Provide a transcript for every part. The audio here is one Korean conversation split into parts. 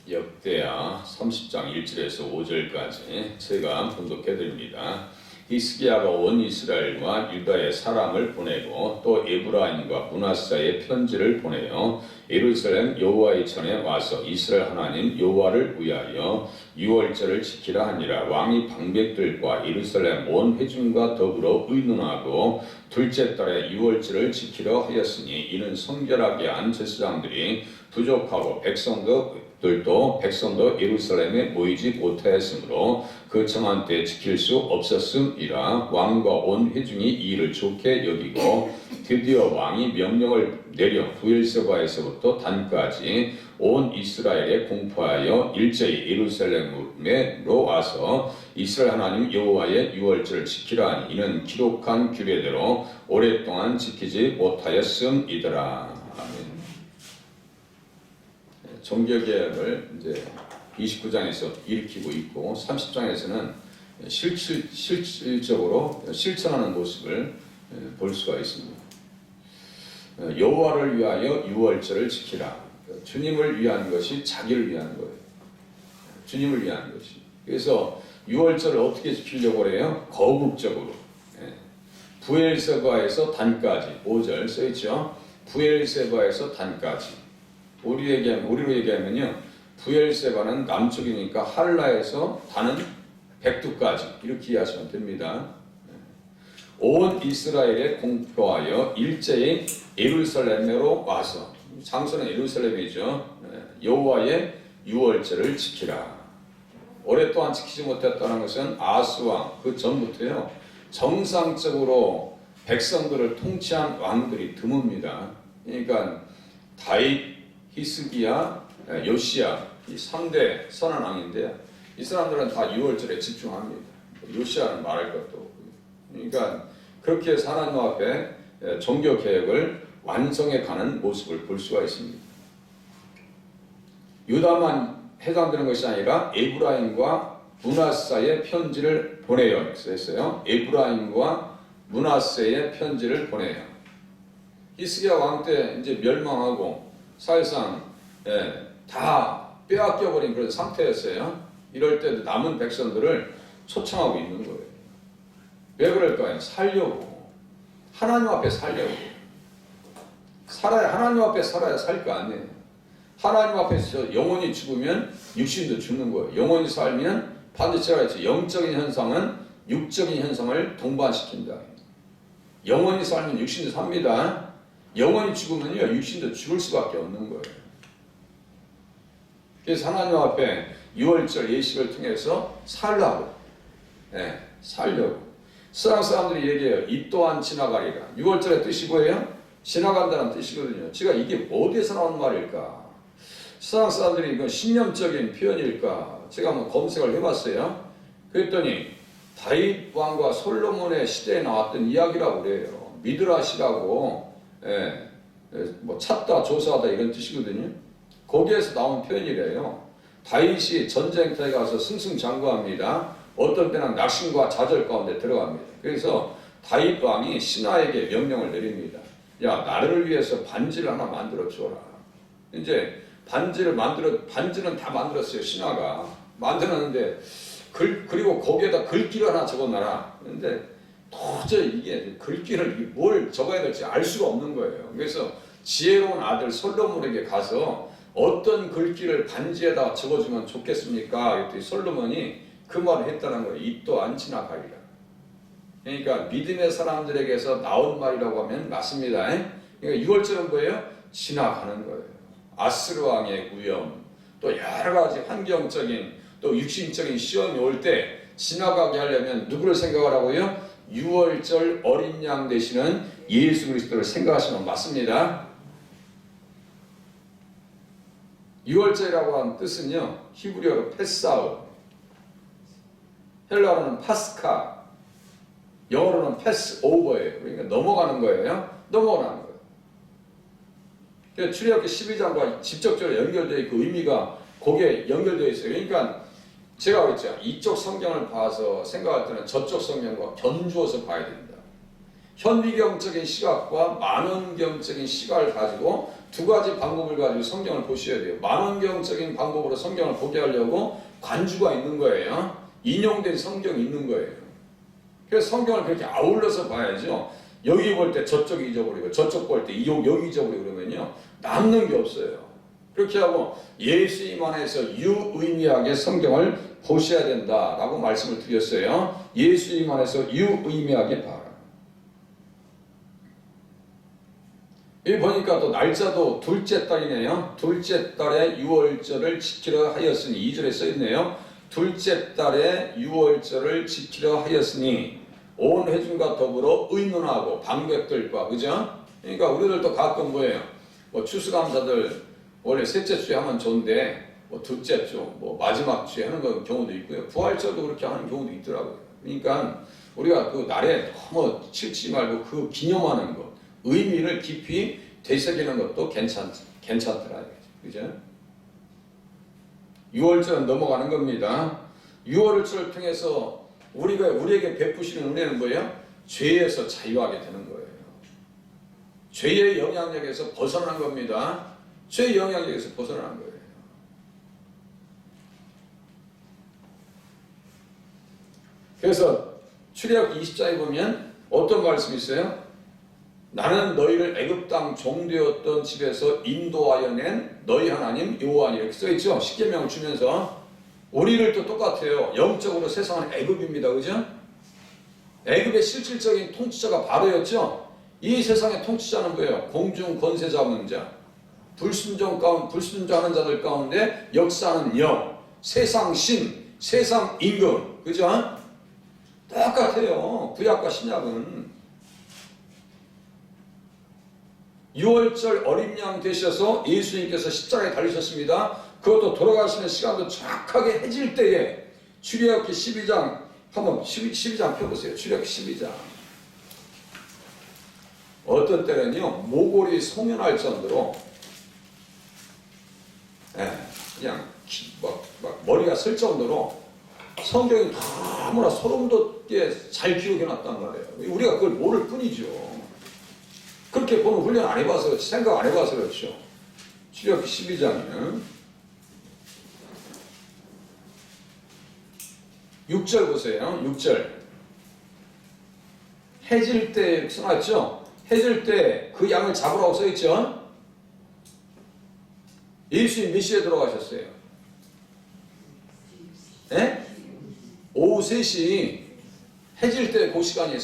역대하 30장 1절에서 5절까지 제가 분독해 드립니다. 히스기야가 온 이스라엘과 유다의 사람을 보내고 또 에브라임과 므낫세의 편지를 보내어 예루살렘 여호와의 전에 와서 이스라엘 하나님 여호와를 위하여 유월절을 지키라 하니라. 왕이 방백들과 예루살렘 온 회중과 더불어 의논하고 둘째 달에 유월절을 지키려 하였으니 이는 성결하게 한 제사장들이 부족하고 백성도 예루살렘에 모이지 못하였으므로 그 정한 때 지킬 수 없었음이라. 왕과 온 회중이 이 일을 좋게 여기고 드디어 왕이 명령을 내려 부엘세바에서부터 단까지 온 이스라엘에 공포하여 일제히 예루살렘으로 와서 이스라엘 하나님 여호와의 유월절을 지키라 하니 이는 기록한 규례대로 오랫동안 지키지 못하였음이더라. 아멘. 종교개혁을 이제 29장에서 일으키고 있고 30장에서는 실질적으로 실천하는 모습을 볼 수가 있습니다. 여호와를 위하여 유월절을 지키라. 주님을 위한 것이 자기를 위한 거예요. 주님을 위한 것이. 그래서 유월절을 어떻게 지키려고 해요? 거국적으로. 부엘세바에서 단까지 5절 써있죠. 부엘세바에서 단까지. 우리로 얘기하면요, 부엘세바는 남쪽이니까 할라에서 단은 백두까지 이렇게 이해하시면 됩니다. 온 이스라엘에 공포하여 일제히 예루살렘으로 와서, 장소는 예루살렘이죠. 여호와의 유월절을 지키라. 오랫동안 지키지 못했다는 것은 아수왕 그 전부터요, 정상적으로 백성들을 통치한 왕들이 드뭅니다. 그러니까 다윗, 히스기야, 요시야 이 3대 선한 왕인데요. 이 사람들은 다 유월절에 집중합니다. 요시야는 말할 것도 없고요. 그러니까 그렇게 해서 하나님 앞에 종교개혁을 완성해 가는 모습을 볼 수가 있습니다. 유다만 해당되는 것이 아니라 에브라임과 므낫세의 편지를 보내요. 했어요. 에브라임과 므낫세의 편지를 보내요. 히스기야 왕 때 이제 멸망하고 사실상 다 빼앗겨버린 그런 상태였어요. 이럴 때도 남은 백성들을 초청하고 있는 거예요. 왜 그럴까요? 살려고. 하나님 앞에 살려고. 하나님 앞에 살아야 살 거 아니에요. 하나님 앞에서 영혼이 죽으면 육신도 죽는 거예요. 영혼이 살면 반드시 제가 했죠. 영적인 현상은 육적인 현상을 동반시킨다. 영혼이 살면 육신도 삽니다. 영혼이 죽으면요, 육신도 죽을 수밖에 없는 거예요. 그래서 하나님 앞에 유월절 예식을 통해서 살라고, 살려고. 세상 사람들이 얘기해요. 이 또한 지나가리라. 유월절의 뜻이 뭐예요? 지나간다는 뜻이거든요. 제가 이게 어디에서 나온 말일까? 세상 사람들이 이건 신념적인 표현일까? 제가 한번 검색을 해봤어요. 그랬더니 다윗 왕과 솔로몬의 시대에 나왔던 이야기라고 그래요. 미드라시라고, 뭐 찾다, 조사하다 이런 뜻이거든요. 거기에서 나온 표현이래요. 다윗이 전쟁터에 가서 승승장구합니다. 어떤 때는 낙심과 좌절 가운데 들어갑니다. 그래서 다윗 왕이 신하에게 명령을 내립니다. 야, 나를 위해서 반지를 하나 만들어 줘라. 이제 반지는 다 만들었어요. 신하가 만들었는데 그리고 거기에다 글귀를 하나 적어놔라. 그런데 도저히 이게 글귀를 뭘 적어야 될지 알 수가 없는 거예요. 그래서 지혜로운 아들 솔로몬에게 가서 어떤 글귀를 반지에다 적어주면 좋겠습니까? 그랬더니 솔로몬이 그 말을 했다는 거예요. 이 또한 지나가리라. 그러니까 믿음의 사람들에게서 나온 말이라고 하면 맞습니다. 그러니까 유월절은 뭐예요? 지나가는 거예요. 아스르 왕의 위험, 또 여러 가지 환경적인 또 육신적인 시험이 올 때 지나가게 하려면 누구를 생각하라고요? 유월절 어린 양 되시는 예수 그리스도를 생각하시면 맞습니다. 유월절이라고 하는 뜻은요, 히브리어로 페사우, 헬라어로는 파스카, 영어로는 패스오버예요. 그러니까 넘어가는 거예요. 넘어가는 거예요. 그러니까 출애굽기 12장과 직접적으로 연결되어 있고 의미가 거기에 연결되어 있어요. 그러니까 제가 그랬죠. 이쪽 성경을 봐서 생각할 때는 저쪽 성경과 견주어서 봐야 됩니다. 현미경적인 시각과 만원경적인 시각을 가지고 두 가지 방법을 가지고 성경을 보셔야 돼요. 만원경적인 방법으로 성경을 보게 하려고 관주가 있는 거예요. 인용된 성경이 있는 거예요. 그래서 성경을 그렇게 아울러서 봐야죠. 여기 볼 때 저쪽 잊어버리고 저쪽 볼 때 여기 잊어버리고 그러면요. 남는 게 없어요. 그렇게 하고 예수님 안에서 유의미하게 성경을 보셔야 된다라고 말씀을 드렸어요. 예수님 안에서 유의미하게 봐라. 여기 보니까 또 날짜도 둘째 달이네요. 둘째 달에 유월절을 지키려 하였으니 2절에 써있네요. 둘째 달에 유월절을 지키려 하였으니 온 회중과 더불어 의논하고 방백들과 그죠? 그러니까 우리들도 가끔 뭐예요? 뭐 추수감사들 원래 셋째 주에 하면 좋은데 뭐 둘째 주, 뭐 마지막 주에 하는 경우도 있고요. 부활절도 그렇게 하는 경우도 있더라고요. 그러니까 우리가 그 날에 너무 치우치지 말고 그 기념하는 것, 의미를 깊이 되새기는 것도 괜찮더라. 그죠? 6월절은 넘어가는 겁니다. 6월절을 통해서 우리에게 베푸시는 은혜는 뭐예요? 죄에서 자유하게 되는 거예요. 죄의 영향력에서 벗어나는 겁니다. 죄의 영향력에서 벗어나는 거예요. 그래서 출애굽기 20장에 보면 어떤 말씀이 있어요? 나는 너희를 애굽 땅 종되었던 집에서 인도하여 낸 너희 하나님 여호와니 이렇게 써있죠. 십계명을 주면서 우리를 또 똑같아요. 영적으로 세상은 애굽입니다. 그죠? 애굽의 실질적인 통치자가 바로였죠. 이 세상의 통치자는 뭐예요? 공중 권세 잡는 자, 불순종하는 자들 가운데 역사하는 영, 세상 신, 세상 임금, 그죠? 똑같아요. 구약과 신약은. 6월절 어린 양 되셔서 예수님께서 십자가에 달리셨습니다. 그것도 돌아가시는 시간도 정확하게 해질 때에 출애굽기 12장 한번 12장 펴보세요. 출애굽기 12장. 어떤 때는요 모골이 송연할 정도로 그냥 막 머리가 쓸 정도로 성경이 너무나 소름 돋게 잘 기록해놨단 말이에요. 우리가 그걸 모를 뿐이죠. 그렇게 보는 훈련 안 해봐서 그렇지, 생각 안 해봐서 그렇죠. 출애굽기 12장이면 6절 보세요. 6절 해질 때 써놨죠. 해질 때 그 양을 잡으라고 써있죠. 예수님 몇 시에 들어가셨어요? 네? 오후 3시 해질 때 그 시간이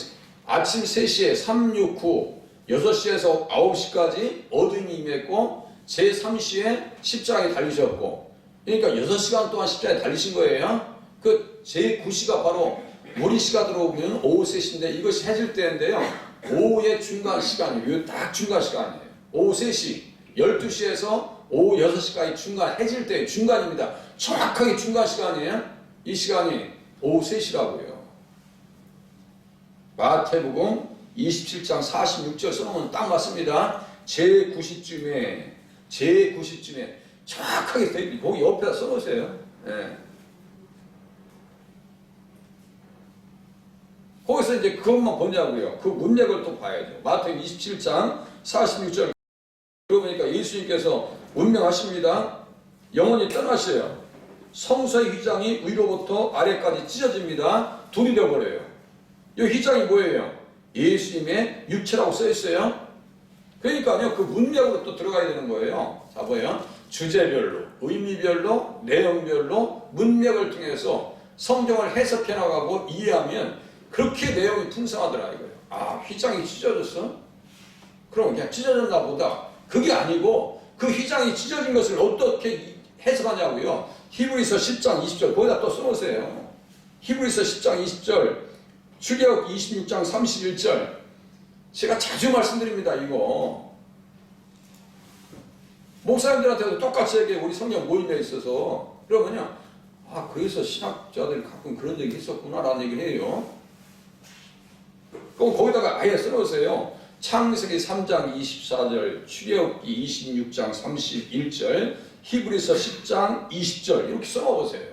아침 3시에 3, 6, 9 6시에서 9시까지 어둠이 임했고 제3시에 십자가에 달리셨고 그러니까 6시간 동안 십자가에 달리신 거예요. 그 제9시가 바로 우리 시가 들어오면 오후 3시인데 이것이 해질 때인데요. 오후의 중간 시간이에요. 딱 중간 시간이에요. 오후 3시 12시에서 오후 6시까지 중간 해질 때 중간입니다. 정확하게 중간 시간이에요. 이 시간이 오후 3시라고요. 마태복음 27장 46절 써놓으면 딱 맞습니다. 제9시쯤에 정확하게 거기 옆에다 써놓으세요. 네. 거기서 이제 그것만 보냐고요. 그 문맥을 또 봐야죠. 마태복음 27장 46절 그러니까 예수님께서 운명하십니다. 영혼이 떠나셔요. 성소의 휘장이 위로부터 아래까지 찢어집니다. 돌이 되어버려요. 이 휘장이 뭐예요? 예수님의 육체라고 써있어요. 그러니까요, 그 문맥으로 또 들어가야 되는 거예요. 자, 뭐예요? 주제별로, 의미별로, 내용별로 문맥을 통해서 성경을 해석해 나가고 이해하면 그렇게 내용이 풍성하더라 이거예요. 아, 휘장이 찢어졌어? 그럼 그냥 찢어졌나 보다. 그게 아니고 그 휘장이 찢어진 것을 어떻게 해석하냐고요. 히브리서 10장 20절 거기다 또 써놓으세요. 히브리서 10장 20절 출애굽기 26장 31절 제가 자주 말씀드립니다. 이거 목사님들한테도 똑같이 얘기해. 우리 성경 모임에 있어서 그러면요 아 그래서 신학자들이 가끔 그런 얘기 했었구나 라는 얘기를 해요. 그럼 거기다가 아예 써놓으세요. 창세기 3장 24절 출애굽기 26장 31절 히브리서 10장 20절 이렇게 써놓으세요.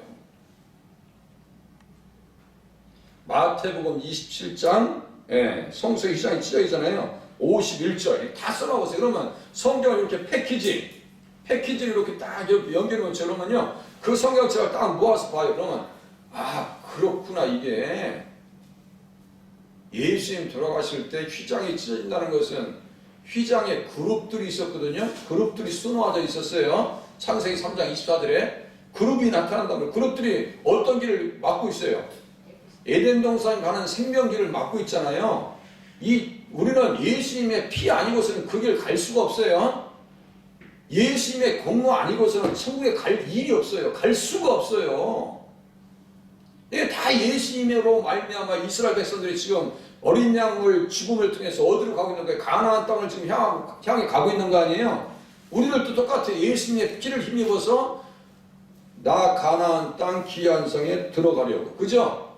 마태복음 27장 성소의 휘장이 찢어지잖아요. 51절 다 써놔보세요. 그러면 성경을 이렇게 패키지를 이렇게 딱 연결해 놓죠. 그러면요, 그 성경책을 딱 모아서 봐요. 그러면 그렇구나. 이게 예수님 돌아가실 때 휘장이 찢어진다는 것은 휘장에 그룹들이 있었거든요. 그룹들이 수놓아져 있었어요. 창세기 3장 24절에 그룹이 나타난다면 그룹들이 어떤 길을 막고 있어요? 에덴 동산에 가는 생명길을 막고 있잖아요. 우리는 예수님의 피 아니고서는 그 길 갈 수가 없어요. 예수님의 공로 아니고서는 천국에 갈 일이 없어요. 갈 수가 없어요. 이게 다 예수님으로 말미암아 이스라엘 백성들이 지금 어린 양을 죽음을 통해서 어디로 가고 있는 거예요? 가나안 땅을 지금 향해 가고 있는 거 아니에요? 우리들도 똑같아요. 예수님의 피를 힘입어서 나 가나안 땅 귀한 성에 들어가려고. 그죠?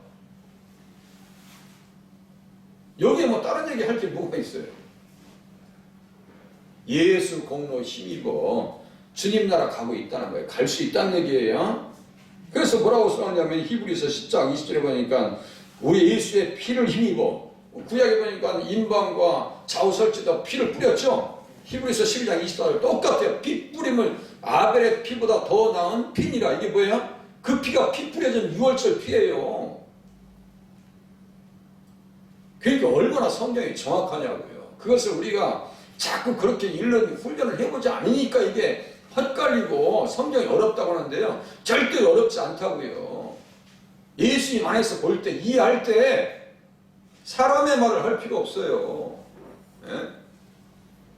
여기에 뭐 다른 얘기 할 게 뭐가 있어요? 예수 공로 힘입어 주님 나라 가고 있다는 거예요. 갈 수 있다는 얘기예요. 그래서 뭐라고 써놨냐면 히브리서 10장 20절에 보니까 우리 예수의 피를 힘입어, 구약에 보니까 인방과 좌우설지도 피를 뿌렸죠. 히브리서 12장 24절 똑같아요. 피 뿌림을 아벨의 피보다 더 나은 피니라. 이게 뭐예요? 그 피가 피 뿌려진 유월절 피예요. 그러니까 얼마나 성경이 정확하냐고요. 그것을 우리가 자꾸 그렇게 훈련을 해보지 않으니까 이게 헛갈리고 성경이 어렵다고 하는데요. 절대 어렵지 않다고요. 예수님 안에서 볼 때, 이해할 때 사람의 말을 할 필요 없어요. 예?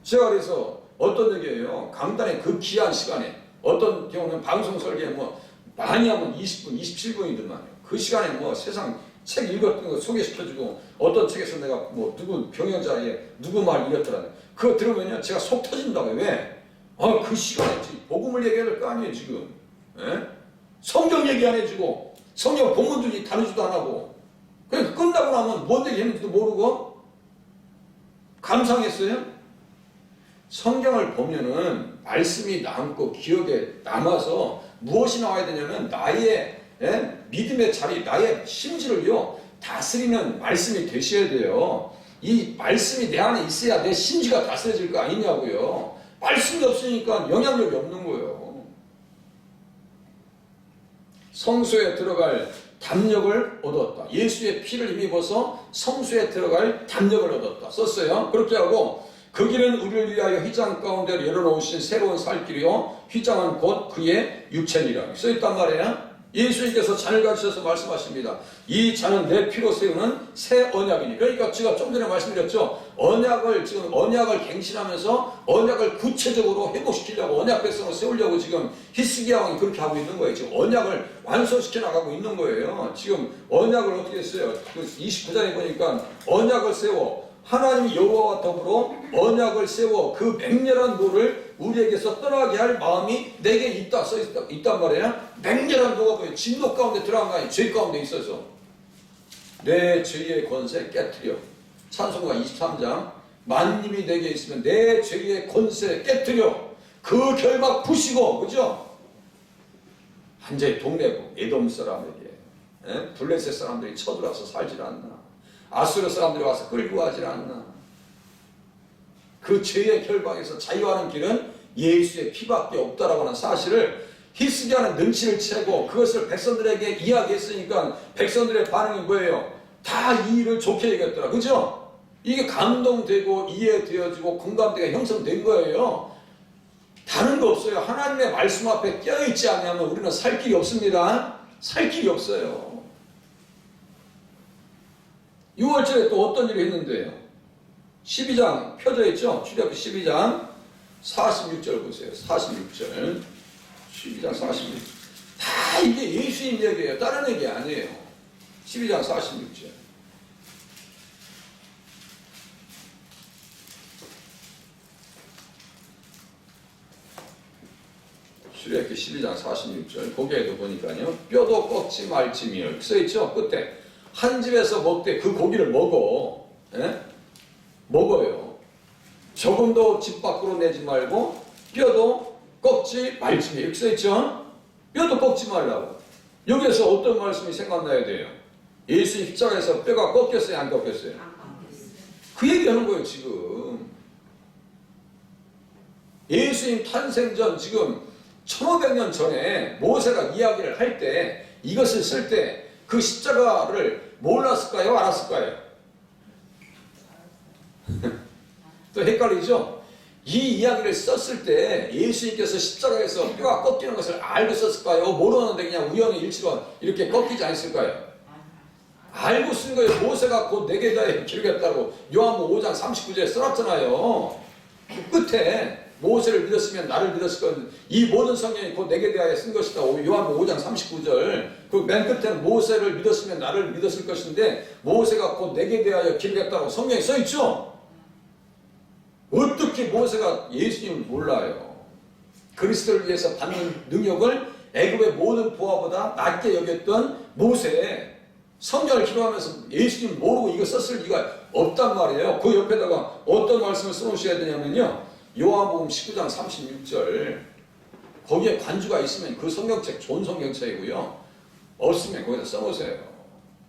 제가 그래서 어떤 얘기예요. 강단의 그 귀한 시간에 어떤 경우는 방송 설계에 많이 하면 20분, 27분이더만요. 그 시간에 세상 책 읽었던 거 소개시켜주고 어떤 책에서 내가 누구 병영자에 누구 말 이랬더라. 그거 들으면요 제가 속 터진다고요. 왜? 그 시간에 복음을 얘기해야 될 거 아니에요 지금. 예? 성경 얘기 안 해주고 성경 본문들이 다루지도 안 하고 그러니까 끝나고 나면 뭔 얘기 했는지도 모르고 감상했어요? 성경을 보면은 말씀이 남고 기억에 남아서 무엇이 나와야 되냐면 나의 믿음의 자리, 나의 심지를요 다스리는 말씀이 되셔야 돼요. 이 말씀이 내 안에 있어야 내 심지가 다스려질 거 아니냐고요. 말씀이 없으니까 영향력이 없는 거예요. 성소에 들어갈 담력을 얻었다. 예수의 피를 힘입어서 성소에 들어갈 담력을 얻었다. 썼어요. 그렇게 하고 그 길은 우리를 위하여 휘장 가운데 열어놓으신 새로운 살 길이요 휘장은 곧 그의 육체니라. 써있단 말이에요. 예수님께서 잔을 가지셔서 말씀하십니다. 이 잔은 내 피로 세우는 새 언약이니. 그러니까 제가 좀 전에 말씀드렸죠. 언약을 갱신하면서 언약을 구체적으로 회복시키려고 언약 백성을 세우려고 지금 히스기야 왕이 그렇게 하고 있는 거예요. 지금 언약을 완성시켜 나가고 있는 거예요. 지금 언약을 어떻게 했어요? 29장에 보니까 언약을 세워 하나님 여호와와 더불어 언약을 세워 그 맹렬한 노를 우리에게서 떠나게 할 마음이 내게 있다 있단 말이에요. 맹렬한 노가 뭐예요? 진노 가운데 들어간 거 아니에요. 죄 가운데 있어서 내 죄의 권세 깨트려. 찬송가 23장 만님이 내게 있으면 내 죄의 권세 깨트려 그 결박 부시고. 그죠? 한자의 동네고 에돔 사람에게 블레셋 사람들이 쳐들어와서 살질 않나. 아수르 사람들이 와서 끌고 가질 않나. 그 죄의 결박에서 자유하는 길은 예수의 피밖에 없다라고 하는 사실을 히스기야는 능치를 채고 그것을 백성들에게 이야기했으니까 백성들의 반응이 뭐예요? 다 이 일을 좋게 얘기했더라. 그죠? 이게 감동되고 이해되어지고 공감대가 형성된 거예요. 다른 거 없어요. 하나님의 말씀 앞에 껴있지 않으면 우리는 살 길이 없습니다. 살 길이 없어요. 6월절에 또 어떤 일을 했는데요? 12장 펴져 있죠? 출애굽기 12장 46절 보세요. 46절 12장 46절 다 이게 예수님 얘기예요. 다른 얘기 아니에요. 12장 46절 출애굽기 12장 46절 거기에도 보니까요 뼈도 꺾지 말지며 써있죠? 끝에 한 집에서 먹되 그 고기를 먹어. 먹어요. 조금도 집 밖으로 내지 말고 뼈도 꺾지 말지며 이렇게 써있죠? 뼈도 꺾지 말라고. 여기에서 어떤 말씀이 생각나야 돼요? 예수 십자가에서 뼈가 꺾였어요? 안 꺾였어요? 그 얘기하는 거예요 지금. 예수님 탄생 전 지금 1500년 전에 모세가 이야기를 할 때 이것을 쓸 때 그 십자가를 몰랐을까요? 알았을까요? 또 헷갈리죠? 이 이야기를 썼을 때 예수님께서 십자가에서 뼈가 꺾이는 것을 알고 썼을까요? 모르는데 그냥 우연히 일치로 이렇게 꺾이지 않았을까요? 알고 쓴 거예요. 모세가 곧 내게 대하여 기르겠다고 요한복음 5장 39절에 써놨잖아요. 그 끝에 모세를 믿었으면 나를 믿었을 건 이 모든 성경이 곧 내게 대하여 쓴 것이다. 요한복음 5장 39절. 그 맨 끝에는 모세를 믿었으면 나를 믿었을 것인데 모세가 곧 내게 대하여 기르겠다고 성경에 써있죠. 어떻게 모세가 예수님을 몰라요? 그리스도를 위해서 받는 능력을 애굽의 모든 부하보다 낮게 여겼던 모세, 성경을 기록하면서 예수님 모르고 이거 썼을 리가 없단 말이에요. 그 옆에다가 어떤 말씀을 써놓으셔야 되냐면요, 요한복음 19장 36절. 거기에 관주가 있으면 그 성경책 좋은 성경책이고요, 없으면 거기다 써놓으세요.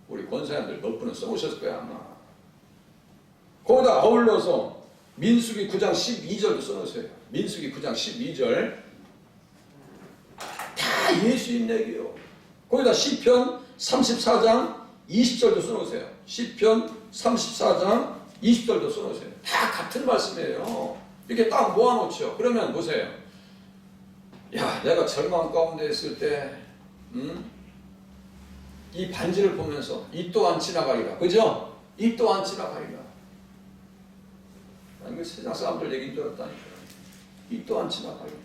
우리 권사님들 몇 분은 써놓으셨을 거야 아마. 거기다 아울러서 민수기 9장 12절도 써놓으세요. 민수기 9장 12절. 다 예수님 얘기요. 거기다 시편 34장 20절도 써놓으세요. 시편 34장 20절도 써놓으세요. 다 같은 말씀이에요. 이렇게 딱 모아놓죠. 그러면 보세요. 야, 내가 절망 가운데 있을 때 이 반지를 보면서 이 또한 지나가리라. 그죠? 이 또한 지나가리라. 아니, 그 세상 사람들 얘기인 줄 알았다니까요. 이 또한 지나가리라.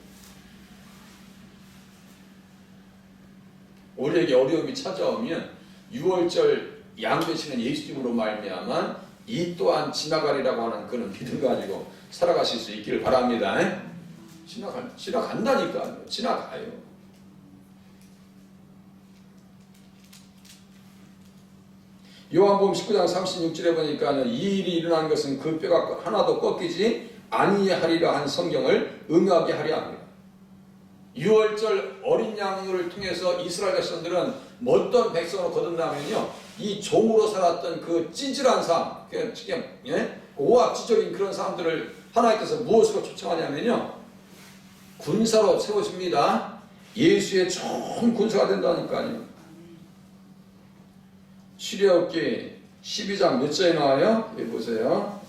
우리에게 어려움이 찾아오면 6월절 양되시는 예수님으로 말미암아 이 또한 지나가리라고 하는 그런 믿음 가지고 살아가실 수 있기를 바랍니다. 지나간다니까요. 지나가요. 요한복음 19장 36절에 보니까 이 일이 일어난 것은 그 뼈가 하나도 꺾이지 아니하리라 한 성경을 응하게 하려 합니다. 6월절 어린 양을 통해서 이스라엘 백성들은 어떤 백성으로 거듭나면요, 이 종으로 살았던 그 찌질한 삶, 오합지졸인 그런 사람들을 하나님께서 무엇으로 초청하냐면요, 군사로 세워줍니다. 예수의 좋은 군사가 된다니까요. 출애굽기 12장 몇 절에 나와요? 여기 보세요.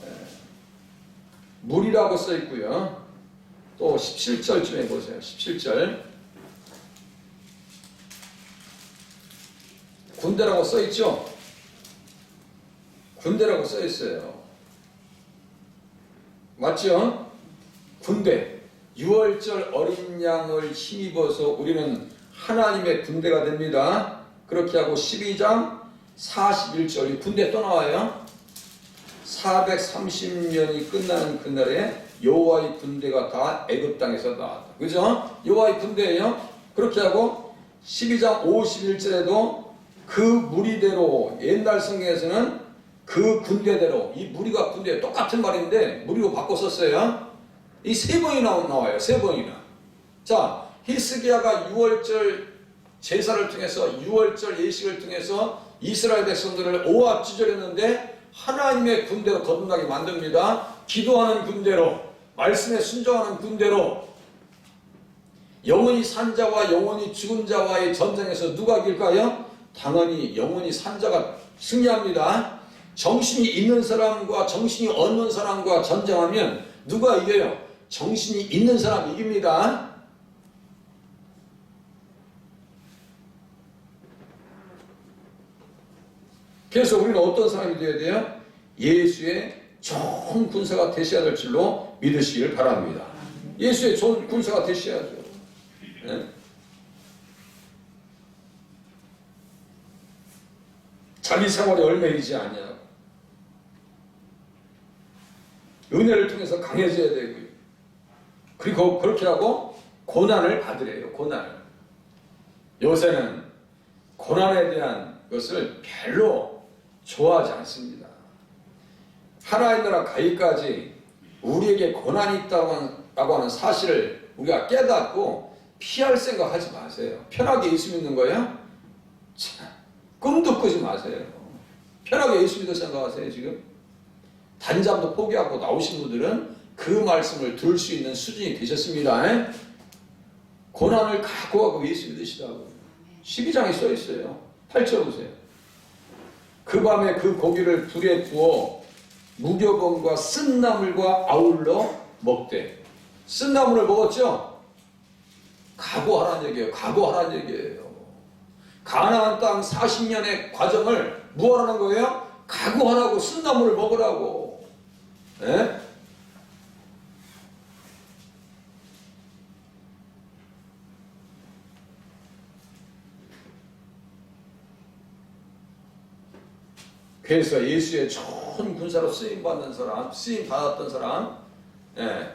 물이라고 써 있고요. 또 17절쯤에 보세요. 17절. 군대라고 써 있죠? 군대라고 써 있어요. 맞죠? 군대. 6월절 어린 양을 힘입어서 우리는 하나님의 군대가 됩니다. 그렇게 하고 12장 41절, 군대 또 나와요. 430년이 끝나는 그날에 여호와의 군대가 다 애굽 땅에서 나왔다. 그죠? 여호와의 군대예요. 그렇게 하고 12장 51절에도 그 무리대로, 옛날 성경에서는 그 군대대로, 이 무리가 군대 똑같은 말인데 무리로 바꿔 썼어요. 이 세 번이나 나와요. 세 번이나. 자, 히스기야가 6월절 제사를 통해서, 6월절 예식을 통해서 이스라엘 백성들을 오합지졸했는데 하나님의 군대로 거듭나게 만듭니다. 기도하는 군대로, 말씀에 순종하는 군대로. 영원히 산 자와 영원히 죽은 자와의 전쟁에서 누가 이길까요? 당연히 영원히 산 자가 승리합니다. 정신이 있는 사람과 정신이 없는 사람과 전쟁하면 누가 이겨요? 정신이 있는 사람이 이깁니다. 그래서 우리는 어떤 사람이 되어야 돼요? 예수의 좋은 군사가 되셔야 될 줄로 믿으시길 바랍니다. 예수의 좋은 군사가 되셔야죠. 네? 자기 생활에 얼매이지 아니하고 은혜를 통해서 강해져야 되고요. 그리고 그렇게 하고 고난을 받으래요. 고난을. 요새는 고난에 대한 것을 별로 좋아하지 않습니다. 하나님 나라 가기까지 우리에게 고난이 있다고 하는 사실을 우리가 깨닫고 피할 생각하지 마세요. 편하게 예수 믿는 거예요? 참, 꿈도 꾸지 마세요. 편하게 예수 믿을 생각하세요. 지금 단잠도 포기하고 나오신 분들은 그 말씀을 들을 수 있는 수준이 되셨습니다. 고난을 각오하고 예수 믿으시라고 12장에 써 있어요. 8절 보세요. 그 밤에 그 고기를 불에 구워 무교병과 쓴나물과 아울러 먹되. 쓴나물을 먹었죠? 각오하라는 얘기예요. 각오하라는 얘기예요. 가나안 땅 40년의 과정을 무엇하라는 거예요? 각오하라고. 쓴나물을 먹으라고. 예? 그래서 예수의 좋은 군사로 쓰임받는 사람, 쓰임받았던 사람,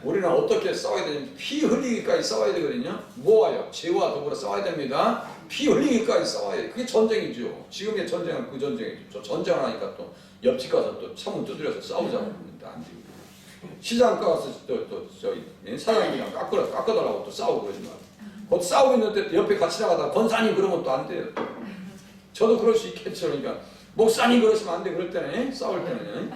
우리는 어떻게 싸워야 되냐면 피 흘리기까지 싸워야 되거든요. 뭐와요? 죄와 더불어 싸워야 됩니다. 피 흘리기까지 싸워야 돼요. 그게 전쟁이죠. 지금의 전쟁은 그 전쟁이죠. 저 전쟁을 하니까 또 옆집 가서 또 창문 두드려서 싸우자고 하는데 안 되고, 시장 가서 또 저기 사장님이랑 깎아달라고 또 싸우고 그러지 말고, 곧 싸우고 있는데 옆에 같이 나가다가 권사님 그러면 또 안 돼요. 저도 그럴 수 있겠죠. 그러니까 목사님 그러시면 안 돼. 그럴 때는, 싸울 때는.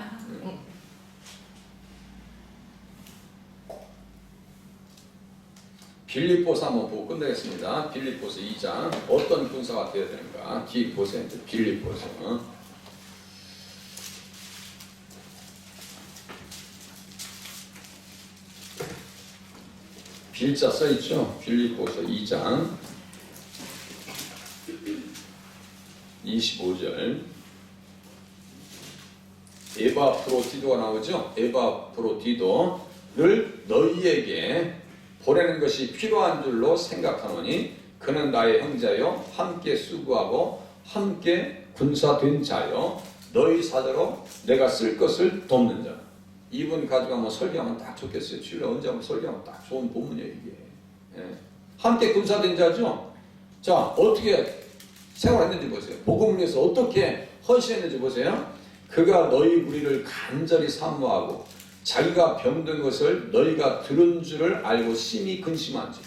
빌립보서 한번 보고 끝내겠습니다. 빌립보서 2장. 어떤 군사가 되어야 되는가. 뒤 보세요. 빌립보서. 빌자 써있죠. 빌립보서 2장 25절. 에바프로디도가 나오죠. 에바프로디도를 너희에게 보내는 것이 필요한 줄로 생각하노니 그는 나의 형제요 함께 수고하고 함께 군사된 자요 너희 사자로 내가 쓸 것을 돕는 자. 이분 가지고 한번 설교하면 딱 좋겠어요. 주일에 언제 한번 설교하면 딱 좋은 본문이에요 이게. 함께 군사된 자죠. 자, 어떻게 생활했는지 보세요. 복음을 위해서 어떻게 헌신했는지 보세요. 그가 너희 무리를 간절히 사모하고 자기가 병든 것을 너희가 들은 줄을 알고 심히 근심한지라.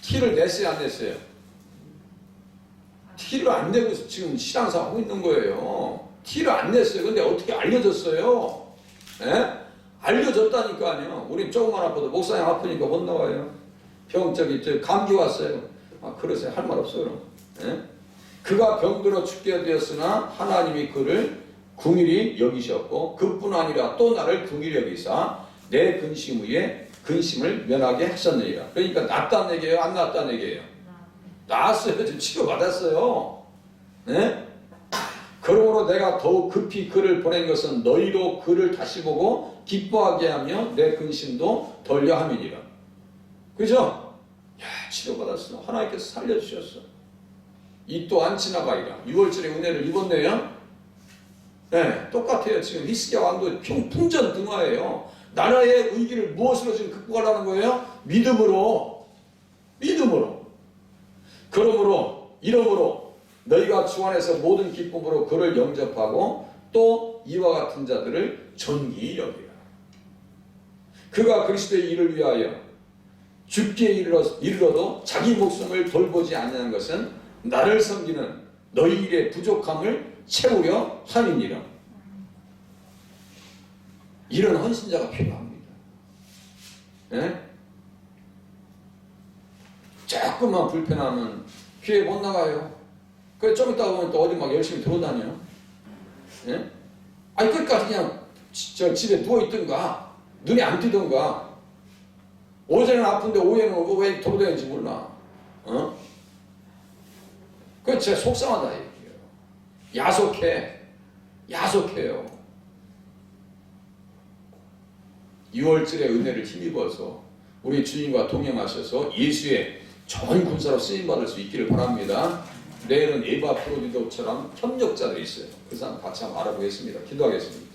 티를 냈어요, 안 냈어요? 티를 안 내고 지금 신앙생활 하고 있는 거예요. 티를 안 냈어요. 근데 어떻게 알려졌어요? 알려졌다니까요. 우린 조금만 아파도 목사님 아프니까 못 나와요. 저기 감기 왔어요. 아, 그러세요. 할 말 없어요. 그럼. 그가 병들어 죽게 되었으나 하나님이 그를 긍휼히 여기셨고 그뿐 아니라 또 나를 긍휼히 여기사 내 근심 위에 근심을 면하게 하셨느니라. 그러니까 낫다는 얘기예요? 안 낫다는 얘기예요? 나았어요. 지금 치료받았어요. 네? 그러므로 내가 더욱 급히 그를 보낸 것은 너희로 그를 다시 보고 기뻐하게 하며 내 근심도 덜려 함이니라. 그죠? 야, 치료받았어. 하나님께서 살려주셨어. 이 또한 지나가리라. 6월절에 은혜를 입었네요. 네, 똑같아요. 지금 히스기야 왕도 풍전등화예요. 나라의 위기를 무엇으로 지금 극복하려는 거예요? 믿음으로. 믿음으로. 그러므로 이러므로 너희가 주 안에서 모든 기쁨으로 그를 영접하고 또 이와 같은 자들을 존귀히 여기라. 그가 그리스도의 일을 위하여 죽기에 이르러도 자기 목숨을 돌보지 않는 것은 나를 섬기는 너희 일의 부족함을 채우려 함이니라. 이런 헌신자가 필요합니다. 네? 조금만 불편하면 교회 못 나가요. 그래 좀 이따 보면 또 어디 막 열심히 들어다녀. 네? 아니 끝까지 그냥 집에 누워있든가 눈에 안 띄든가. 어제는 아픈데 오후에는 왜 돌아다니는지 몰라. 그건 진짜 속상하다 얘기예요. 야속해요. 6월절의 은혜를 힘입어서 우리 주님과 동행하셔서 예수의 좋은 군사로 쓰임받을 수 있기를 바랍니다. 내일은 에바프로디도처럼 협력자들이 있어요. 그 사람 같이 한번 알아보겠습니다. 기도하겠습니다.